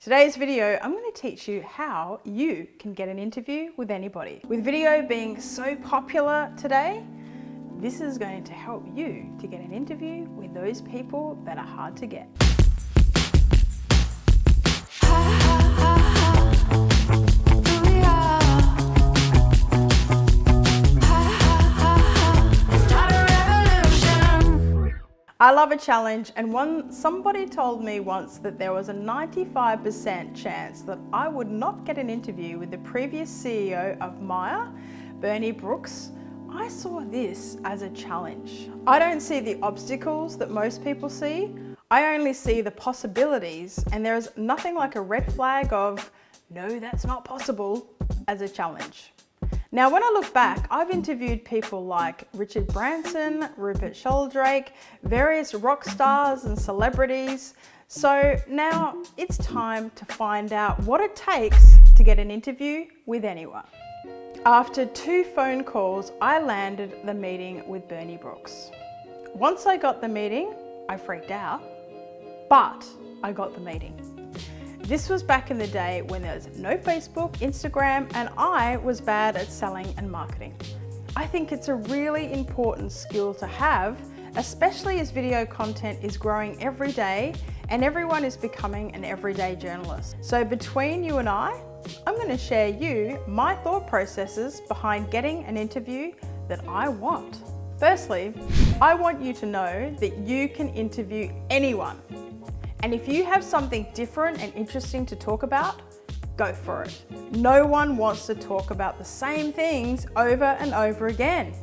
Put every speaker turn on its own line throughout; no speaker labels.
Today's video, I'm going to teach you how you can get an interview with anybody. With video being so popular today, this is going to help you to get an interview with those people that are hard to get. I love a challenge, and somebody told me once that there was a 95% chance that I would not get an interview with the previous CEO of Myer, Bernie Brooks. I saw this as a challenge. I don't see the obstacles that most people see. I only see the possibilities, and there is nothing like a red flag of, no, that's not possible, as a challenge. Now, when I look back, I've interviewed people like Richard Branson, Rupert Sheldrake, various rock stars and celebrities. So now it's time to find out what it takes to get an interview with anyone. After 2 phone calls, I landed the meeting with Bernie Brooks. Once I got the meeting, I freaked out, but I got the meeting. This was back in the day when there was no Facebook, Instagram, and I was bad at selling and marketing. I think it's a really important skill to have, especially as video content is growing every day and everyone is becoming an everyday journalist. So between you and I'm going to share you my thought processes behind getting an interview that I want. Firstly, I want you to know that you can interview anyone. And if you have something different and interesting to talk about, go for it. No one wants to talk about the same things over and over again.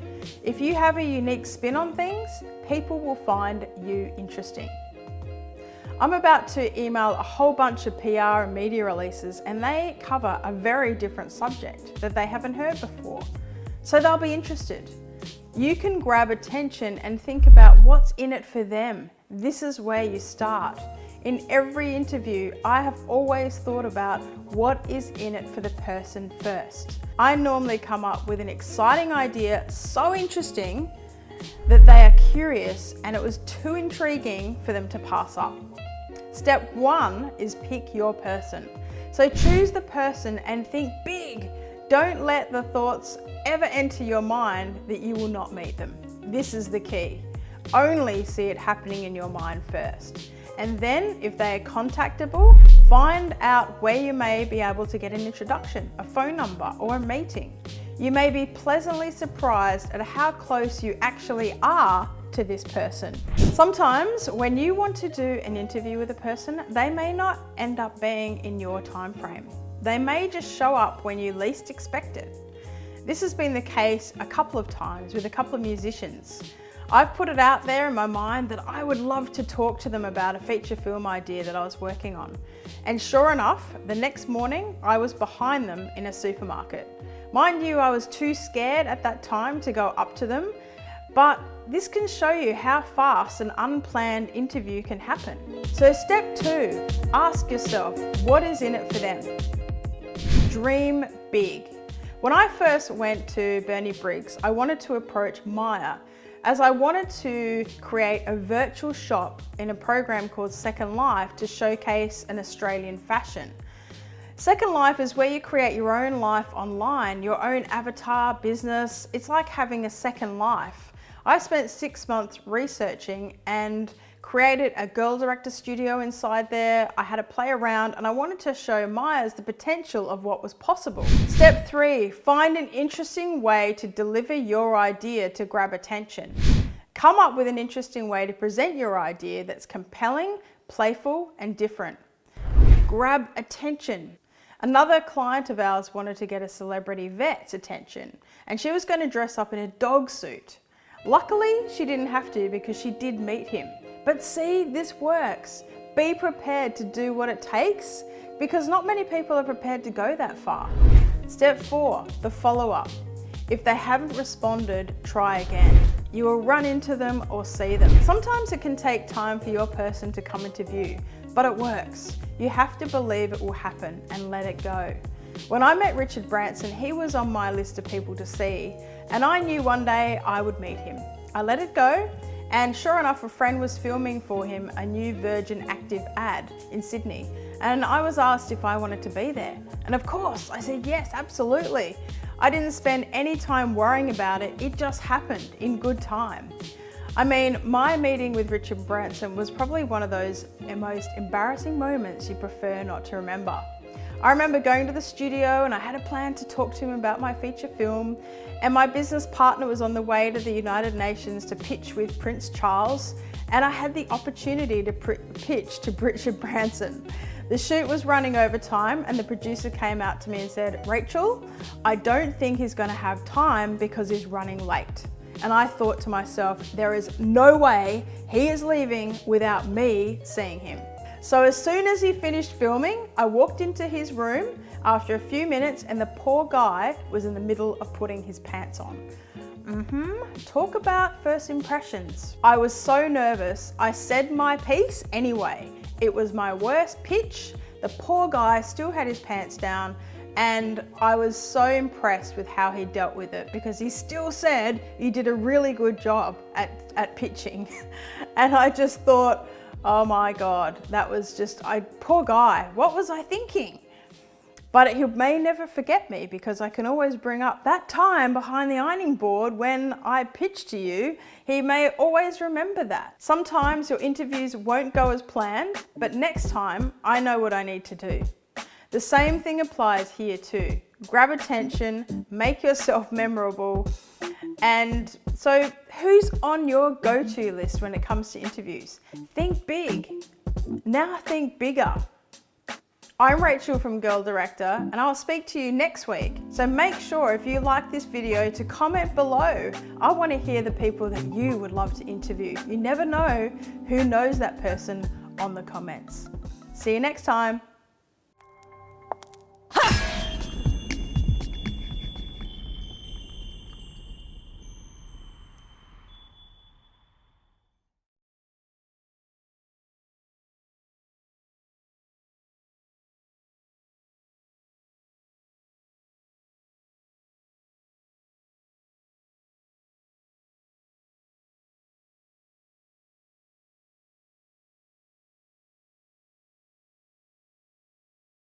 If you have a unique spin on things, people will find you interesting. I'm about to email a whole bunch of PR and media releases, and they cover a very different subject that they haven't heard before. So they'll be interested. You can grab attention and think about what's in it for them. This is where you start. In every interview, I have always thought about what is in it for the person first. I normally come up with an exciting idea, so interesting that they are curious and it was too intriguing for them to pass up. Step 1 is pick your person. So choose the person and think big. Don't let the thoughts ever enter your mind that you will not meet them. This is the key. Only see it happening in your mind first. And then, if they are contactable, find out where you may be able to get an introduction, a phone number, or a meeting. You may be pleasantly surprised at how close you actually are to this person. Sometimes, when you want to do an interview with a person, they may not end up being in your time frame. They may just show up when you least expect it. This has been the case a couple of times with a couple of musicians. I've put it out there in my mind that I would love to talk to them about a feature film idea that I was working on. And sure enough, the next morning, I was behind them in a supermarket. Mind you, I was too scared at that time to go up to them, but this can show you how fast an unplanned interview can happen. So step 2, ask yourself, what is in it for them? Dream big. When I first went to Bernie Briggs, I wanted to approach Myer, as I wanted to create a virtual shop in a program called Second Life to showcase an Australian fashion. Second Life is where you create your own life online, your own avatar, business. It's like having a second life. I spent 6 months researching and created a girl director studio inside there. I had to play around and I wanted to show Myers the potential of what was possible. Step 3, find an interesting way to deliver your idea to grab attention. Come up with an interesting way to present your idea that's compelling, playful, and different. Grab attention. Another client of ours wanted to get a celebrity vet's attention, and she was going to dress up in a dog suit. Luckily, she didn't have to because she did meet him. But see, this works. Be prepared to do what it takes because not many people are prepared to go that far. Step 4, the follow-up. If they haven't responded, try again. You will run into them or see them. Sometimes it can take time for your person to come into view, but it works. You have to believe it will happen and let it go. When I met Richard Branson, he was on my list of people to see, and I knew one day I would meet him. I let it go, and sure enough, a friend was filming for him a new Virgin Active ad in Sydney. and I was asked if I wanted to be there. And of course, I said yes, absolutely. I didn't spend any time worrying about it, it just happened in good time. I mean, my meeting with Richard Branson was probably one of those most embarrassing moments you prefer not to remember. I remember going to the studio and I had a plan to talk to him about my feature film, and my business partner was on the way to the United Nations to pitch with Prince Charles, and I had the opportunity to pitch to Richard Branson. The shoot was running over time and the producer came out to me and said, "Rachel, I don't think he's going to have time because he's running late." And I thought to myself, there is no way he is leaving without me seeing him. So as soon as he finished filming, I walked into his room after a few minutes and the poor guy was in the middle of putting his pants on. Talk about first impressions. I was so nervous, I said my piece anyway. It was my worst pitch. The poor guy still had his pants down, and I was so impressed with how he dealt with it because he still said, "You did a really good job at pitching." And I just thought, oh my God, that was just, poor guy, what was I thinking? But he may never forget me because I can always bring up that time behind the ironing board when I pitched to you. He may always remember that. Sometimes your interviews won't go as planned, but next time I know what I need to do. The same thing applies here too. Grab attention, make yourself memorable. And so who's on your go-to list when it comes to interviews? Think big. Now think bigger. I'm Rachel from Girl Director, and I'll speak to you next week. So make sure if you like this video to comment below. I want to hear the people that you would love to interview. You never know who knows that person on the comments. See you next time.